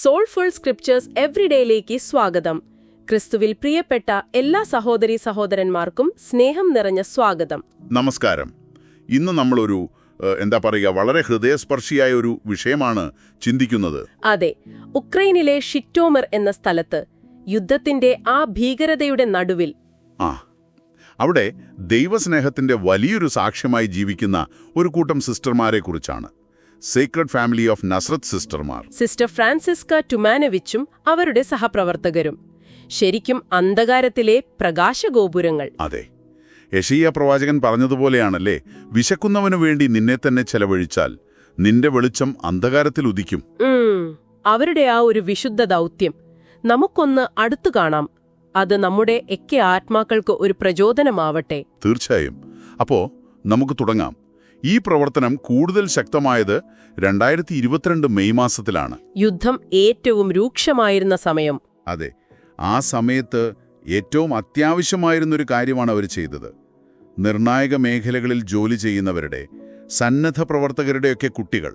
Soulful scriptures എവ്രിഡേയിലേക്ക് സ്വാഗതം. ക്രിസ്തുവിൽ പ്രിയപ്പെട്ട എല്ലാ സഹോദരീ സഹോദരന്മാർക്കും സ്നേഹം നിറഞ്ഞ സ്വാഗതം. നമസ്കാരം. ഇന്ന് നമ്മളൊരു വളരെ ഹൃദയസ്പർശിയായ ഒരു വിഷയമാണ് ചിന്തിക്കുന്നത്. അതെ, ഉക്രൈനിലെ ഷിറ്റോമിർ എന്ന സ്ഥലത്ത് യുദ്ധത്തിന്റെ ആ ഭീകരതയുടെ നടുവിൽ അവിടെ ദൈവസ്നേഹത്തിന്റെ വലിയൊരു സാക്ഷ്യമായി ജീവിക്കുന്ന ഒരു കൂട്ടം സിസ്റ്റർമാരെക്കുറിച്ചാണ്. സീക്രട്ട് ഫാമിലി ഓഫ് നസ്രത്ത് സിസ്റ്റർമാർ. സിസ്റ്റർ ഫ്രാൻസിസ്ക ടുമാനവിച്ചും അവരുടെ സഹപ്രവർത്തകരും. ശരിക്കും അന്ധകാരത്തിലെ പ്രകാശഗോപുരങ്ങൾ. അതെ, യെശയ്യാ പ്രവാചകൻ പറഞ്ഞതുപോലെയാണല്ലേ, വിശക്കുന്നവനു വേണ്ടി നിന്നെ തന്നെ ചെലവഴിച്ചാൽ നിന്റെ വെളിച്ചം അന്ധകാരത്തിൽ ഉദിക്കും. അവരുടെ ആ ഒരു വിശുദ്ധ ദൗത്യം നമുക്കൊന്ന് അടുത്തു കാണാം. അത് നമ്മുടെ ഒക്കെ ആത്മാക്കൾക്ക് ഒരു പ്രചോദനമാവട്ടെ. തീർച്ചയായും. അപ്പോ നമുക്ക് തുടങ്ങാം. ഈ പ്രവർത്തനം കൂടുതൽ ശക്തമായത് 2022 മെയ് മാസത്തിലാണ്. യുദ്ധം ഏറ്റവും രൂക്ഷമായിരുന്ന സമയം. അതെ, ആ സമയത്ത് ഏറ്റവും അത്യാവശ്യമായിരുന്നൊരു കാര്യമാണ് അവർ ചെയ്തത്. നിർണായക മേഖലകളിൽ ജോലി ചെയ്യുന്നവരുടെ, സന്നദ്ധ പ്രവർത്തകരുടെയൊക്കെ കുട്ടികൾ,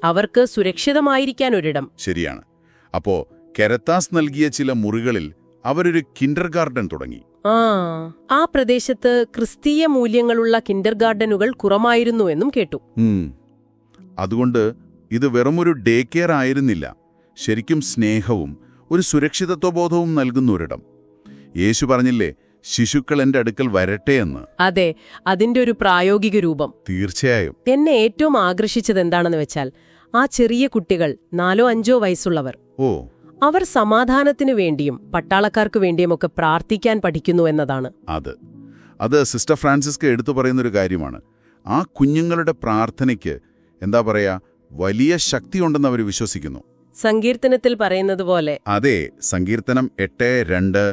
അവർക്ക് സുരക്ഷിതമായിരിക്കാൻ ഒരിടം. ശരിയാണ്. അപ്പോ കെരത്താസ് നൽകിയ ചില മുറികളിൽ അവരൊരു കിൻഡർഗാർഡൻ തുടങ്ങി. ആ പ്രദേശത്ത് ക്രിസ്തീയ മൂല്യങ്ങളുള്ള കിൻഡർഗാർഡനുകൾ കുറവായിരുന്നു എന്നും കേട്ടു. അതുകൊണ്ട് ഇത് വെറുമൊരു ഡേ കെയർ ആയിരുന്നില്ല, ശരിക്കും സ്നേഹവും ഒരു സുരക്ഷിതത്വബോധവും നൽകുന്ന ഒരിടം. യേശു പറഞ്ഞില്ലേ, ശിശുക്കൾ എന്റെ അടുക്കൽ വരട്ടെ എന്ന്. അതെ, അതിന്റെ ഒരു പ്രായോഗിക രൂപം. തീർച്ചയായും. എന്നെ ഏറ്റവും ആകർഷിച്ചത് എന്താണെന്ന് വെച്ചാൽ ആ ചെറിയ കുട്ടികൾ, 4-5 വയസ്സുള്ളവർ. അവർ സമാധാനത്തിനു വേണ്ടിയും പട്ടാളക്കാർക്ക് വേണ്ടിയുമൊക്കെ പ്രാർത്ഥിക്കാൻ പഠിക്കുന്നു എന്നതാണ്. അത് സിസ്റ്റർ ഫ്രാൻസിസ്ക എടുത്തു പറയുന്നൊരു കാര്യമാണ്. ആ കുഞ്ഞുങ്ങളുടെ പ്രാർത്ഥനയ്ക്ക് വലിയ ശക്തിയുണ്ടെന്ന് അവർ വിശ്വസിക്കുന്നു. സങ്കീർത്തനത്തിൽ പറയുന്നത് പോലെ. അതെ, സങ്കീർത്തനം 8:2,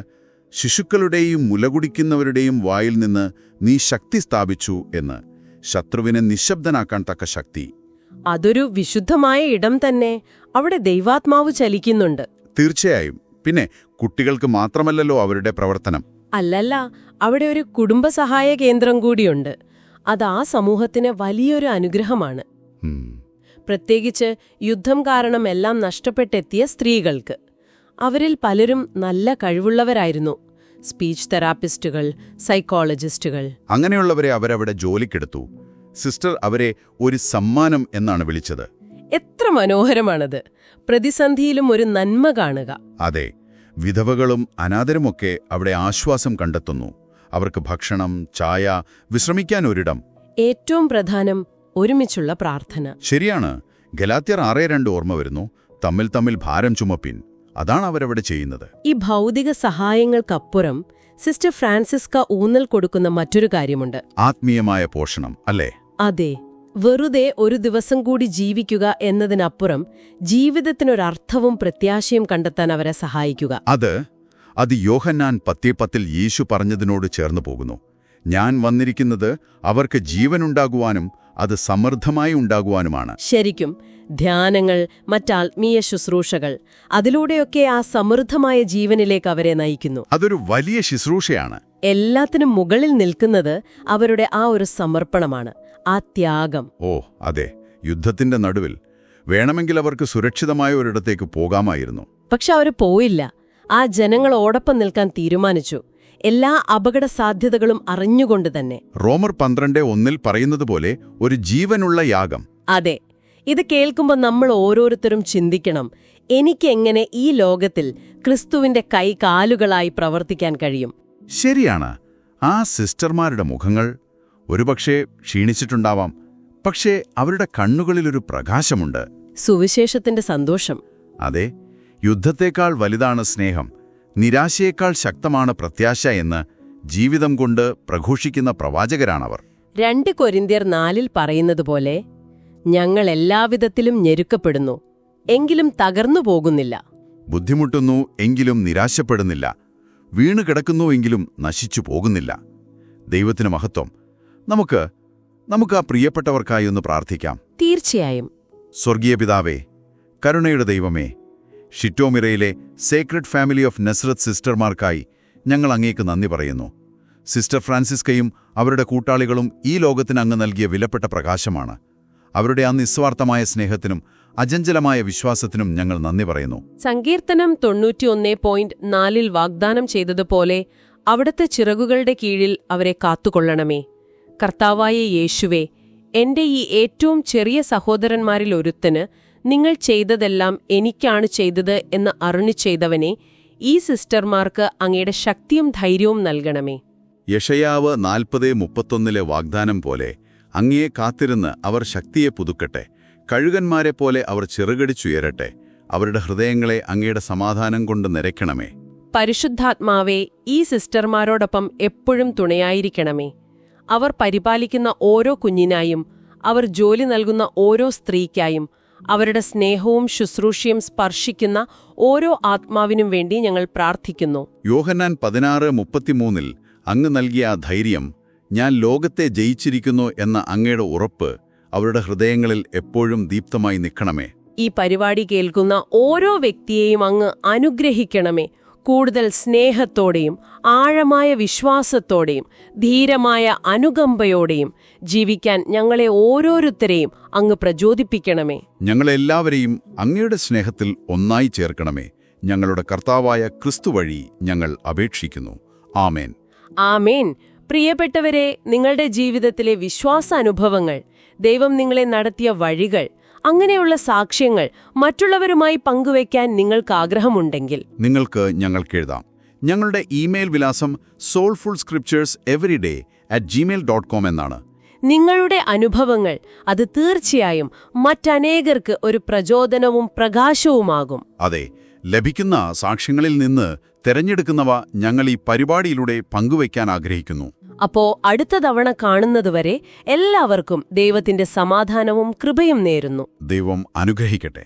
ശിശുക്കളുടെയും മുലകുടിക്കുന്നവരുടെയും വായിൽ നിന്ന് നീ ശക്തി സ്ഥാപിച്ചു എന്ന്, ശത്രുവിനെ നിശബ്ദനാക്കാൻ തക്ക ശക്തി. അതൊരു വിശുദ്ധമായ ഇടം തന്നെ. അവിടെ ദൈവാത്മാവ് ചലിക്കുന്നുണ്ട്. തീർച്ചയായും. പിന്നെ കുട്ടികൾക്ക് മാത്രമല്ലല്ലോ അവരുടെ പ്രവർത്തനം. അല്ലല്ല, അവിടെ ഒരു കുടുംബസഹായ കേന്ദ്രം കൂടിയുണ്ട്. അത് ആ സമൂഹത്തിന് വലിയൊരു അനുഗ്രഹമാണ്. പ്രത്യേകിച്ച് യുദ്ധം കാരണം എല്ലാം നഷ്ടപ്പെട്ടെത്തിയ സ്ത്രീകൾക്ക്. അവരിൽ പലരും നല്ല കഴിവുള്ളവരായിരുന്നു. സ്പീച്ച് തെറാപ്പിസ്റ്റുകൾ, സൈക്കോളജിസ്റ്റുകൾ. അങ്ങനെയുള്ളവരെ അവരവിടെ ജോലിക്കെടുത്തു. സിസ്റ്റർ അവരെ ഒരു സമ്മാനം എന്നാണ് വിളിച്ചത്. എത്ര മനോഹരമാണത്! പ്രതിസന്ധിയിലും ഒരു നന്മ കാണുക. അതെ, വിധവകളും അനാഥരുമൊക്കെ അവിടെ ആശ്വാസം കണ്ടെത്തുന്നു. അവർക്ക് ഭക്ഷണം, ചായ, വിശ്രമിക്കാൻ ഒരിടം. ഏറ്റവും പ്രധാനം ഒരുമിച്ചുള്ള പ്രാർത്ഥന. ശരിയാണ്. ഗലാത്യർ 6:2 ഓർമ്മ വരുന്നു. തമ്മിൽ ഭാരം ചുമപ്പിൻ. അതാണ് അവരവിടെ ചെയ്യുന്നത്. ഈ ഭൗതിക സഹായങ്ങൾക്കപ്പുറം സിസ്റ്റർ ഫ്രാൻസിസ്ക ഊന്നൽ കൊടുക്കുന്ന മറ്റൊരു കാര്യമുണ്ട്. ആത്മീയമായ പോഷണം, അല്ലേ? അതെ, വെറുതെ ഒരു ദിവസം കൂടി ജീവിക്കുക എന്നതിനപ്പുറം ജീവിതത്തിനൊരർത്ഥവും പ്രത്യാശയും കണ്ടെത്താൻ അവരെ സഹായിക്കുക. അത് യോഹന്നാൻ 10:10 യേശു പറഞ്ഞതിനോട് ചേർന്നു പോകുന്നു. ഞാൻ വന്നിരിക്കുന്നത് അവർക്ക് ജീവനുണ്ടാകുവാനും അത് സമൃദ്ധമായി ഉണ്ടാകുവാനുമാണ്. ശരിക്കും ധ്യാനങ്ങൾ, മറ്റാത്മീയ ശുശ്രൂഷകൾ, അതിലൂടെയൊക്കെ ആ സമൃദ്ധമായ ജീവനിലേക്ക് അവരെ നയിക്കുന്നു. അതൊരു വലിയ ശുശ്രൂഷയാണ്. എല്ലാത്തിനും മുകളിൽ നിൽക്കുന്നത് അവരുടെ ആ ഒരു സമർപ്പണമാണ്, ആ ത്യാഗം. അതെ, യുദ്ധത്തിന്റെ നടുവിൽ വേണമെങ്കിൽ അവർക്ക് സുരക്ഷിതമായ ഒരിടത്തേക്ക് പോകാമായിരുന്നു. പക്ഷെ അവർ പോയില്ല. ആ ജനങ്ങളോടൊപ്പം നിൽക്കാൻ തീരുമാനിച്ചു, എല്ലാ അപകട സാധ്യതകളും അറിഞ്ഞുകൊണ്ട് തന്നെ. റോമർ 12:1 പറയുന്നത് പോലെ ഒരു ജീവനുള്ള യാഗം. അതെ, ഇത് കേൾക്കുമ്പോൾ നമ്മൾ ഓരോരുത്തരും ചിന്തിക്കണം, എനിക്കെങ്ങനെ ഈ ലോകത്തിൽ ക്രിസ്തുവിന്റെ കൈകാലുകളായി പ്രവർത്തിക്കാൻ കഴിയും? ശരിയാണ്. ആ സിസ്റ്റർമാരുടെ മുഖങ്ങൾ ഒരുപക്ഷെ ക്ഷീണിച്ചിട്ടുണ്ടാവാം, പക്ഷേ അവരുടെ കണ്ണുകളിലൊരു പ്രകാശമുണ്ട്. സുവിശേഷത്തിന്റെ സന്തോഷം. അതെ, യുദ്ധത്തേക്കാൾ വലുതാണ് സ്നേഹം, നിരാശയേക്കാൾ ശക്തമാണ് പ്രത്യാശ എന്ന് ജീവിതം കൊണ്ട് പ്രഘോഷിക്കുന്ന പ്രവാചകരാണവർ. 2 കൊരിന്ത്യർ 4 പറയുന്നതുപോലെ, ഞങ്ങൾ എല്ലാവിധത്തിലും ഞെരുക്കപ്പെടുന്നു, എങ്കിലും തകർന്നു പോകുന്നില്ല. ബുദ്ധിമുട്ടുന്നു, എങ്കിലും നിരാശപ്പെടുന്നില്ല. വീണുകിടക്കുന്നു, എങ്കിലും നശിച്ചു പോകുന്നില്ല. ദൈവത്തിന് മഹത്വം. നമുക്ക് ആ പ്രിയപ്പെട്ടവർക്കായി ഒന്ന് പ്രാർത്ഥിക്കാം. തീർച്ചയായും. സ്വർഗീയ പിതാവേ, കരുണയുടെ ദൈവമേ, ഷിറ്റോമിറയിലെ സീക്രട്ട് ഫാമിലി ഓഫ് നസ്രത്ത് സിസ്റ്റർമാർക്കായി ഞങ്ങൾ അങ്ങേക്ക് നന്ദി പറയുന്നു. സിസ്റ്റർ ഫ്രാൻസിസ്കയും അവരുടെ കൂട്ടാളികളും ഈ ലോകത്തിന് അങ്ങ് നൽകിയ വിലപ്പെട്ട പ്രകാശമാണ്. അവരുടെ ആ നിസ്വാർത്ഥമായ സ്നേഹത്തിനും അചഞ്ചലമായ വിശ്വാസത്തിനും ഞങ്ങൾ നന്ദി പറയുന്നു. സങ്കീർത്തനം 91.4 വാഗ്ദാനം ചെയ്തതുപോലെ അവിടുത്തെ ചിറകുകളുടെ കീഴിൽ അവരെ കാത്തുകൊള്ളണമേ. കർത്താവായ യേശുവേ, എന്റെ ഈ ഏറ്റവും ചെറിയ സഹോദരന്മാരിൽ ഒരുത്തന് നിങ്ങൾ ചെയ്തതെല്ലാം എനിക്കാണ് ചെയ്തത് എന്ന് അറിഞ്ഞു ചെയ്തവനെ, ഈ സിസ്റ്റർമാർക്ക് അങ്ങയുടെ ശക്തിയും ധൈര്യവും നൽകണമേ. യെശയ്യാവ് 40:31 വാഗ്ദാനം പോലെ അങ്ങയെ കാത്തിരുന്ന് അവർ ശക്തിയെ പുതുക്കട്ടെ. കഴുകന്മാരെപ്പോലെ അവർ ചിറകടിച്ചുയരട്ടെ. അവരുടെ ഹൃദയങ്ങളെ അങ്ങയുടെ സമാധാനം കൊണ്ട് നിറയ്ക്കണമേ. പരിശുദ്ധാത്മാവേ, ഈ സിസ്റ്റർമാരോടൊപ്പം എപ്പോഴും തുണയായിരിക്കണമേ. അവർ പരിപാലിക്കുന്ന ഓരോ കുഞ്ഞിനായും, അവർ ജോലി നൽകുന്ന ഓരോ സ്ത്രീക്കായും, അവരുടെ സ്നേഹവും ശുശ്രൂഷയും സ്പർശിക്കുന്ന ഓരോ ആത്മാവിനും വേണ്ടി ഞങ്ങൾ പ്രാർത്ഥിക്കുന്നു. യോഹന്നാൻ 16:33 അങ്ങ് നൽകിയ ആ ധൈര്യം, ഞാൻ ലോകത്തെ ജയിച്ചിരിക്കുന്നു എന്ന അങ്ങയുടെ ഉറപ്പ് അവരുടെ ഹൃദയങ്ങളിൽ എപ്പോഴും ദീപ്തമായി നിൽക്കണമേ. ഈ പരിപാടി കേൾക്കുന്ന ഓരോ വ്യക്തിയെയും അങ്ങ് അനുഗ്രഹിക്കണമേ. കൂടുതൽ സ്നേഹത്തോടെയും ആഴമായ വിശ്വാസത്തോടെയും ധീരമായ അനുകമ്പയോടെയും ജീവിക്കാൻ ഞങ്ങളെ ഓരോരുത്തരെയും അങ്ങ് പ്രചോദിപ്പിക്കണമേ. ഞങ്ങളെല്ലാവരെയും അങ്ങയുടെ സ്നേഹത്തിൽ ഒന്നായി ചേർക്കണമേ. ഞങ്ങളുടെ കർത്താവായ ക്രിസ്തു വഴി ഞങ്ങൾ അപേക്ഷിക്കുന്നു. ആമേൻ. ആമേൻ. പ്രിയപ്പെട്ടവരെ, നിങ്ങളുടെ ജീവിതത്തിലെ വിശ്വാസാനുഭവങ്ങൾ, ദൈവം നിങ്ങളെ നടത്തിയ വഴികൾ, അങ്ങനെയുള്ള സാക്ഷ്യങ്ങൾ മറ്റുള്ളവരുമായി പങ്കുവയ്ക്കാൻ നിങ്ങൾക്ക് ആഗ്രഹമുണ്ടെങ്കിൽ നിങ്ങൾക്ക് ഞങ്ങൾക്കെഴുതാം. ഞങ്ങളുടെ ഇമെയിൽ വിലാസം soulfulscriptureseveryday@gmail.com എന്നാണ്. നിങ്ങളുടെ അനുഭവങ്ങൾ അത് തീർച്ചയായും മറ്റനേകർക്ക് ഒരു പ്രചോദനവും പ്രകാശവുമാകും. അതെ, ലഭിക്കുന്ന സാക്ഷ്യങ്ങളിൽ നിന്ന് തെരഞ്ഞെടുക്കുന്നവ ഞങ്ങൾ ഈ പരിപാടിയിലൂടെ പങ്കുവയ്ക്കാൻ ആഗ്രഹിക്കുന്നു. അപ്പോ അടുത്ത തവണ കാണുന്നതുവരെ എല്ലാവർക്കും ദൈവത്തിന്റെ സമാധാനവും കൃപയും നേരുന്നു. ദൈവം അനുഗ്രഹിക്കട്ടെ.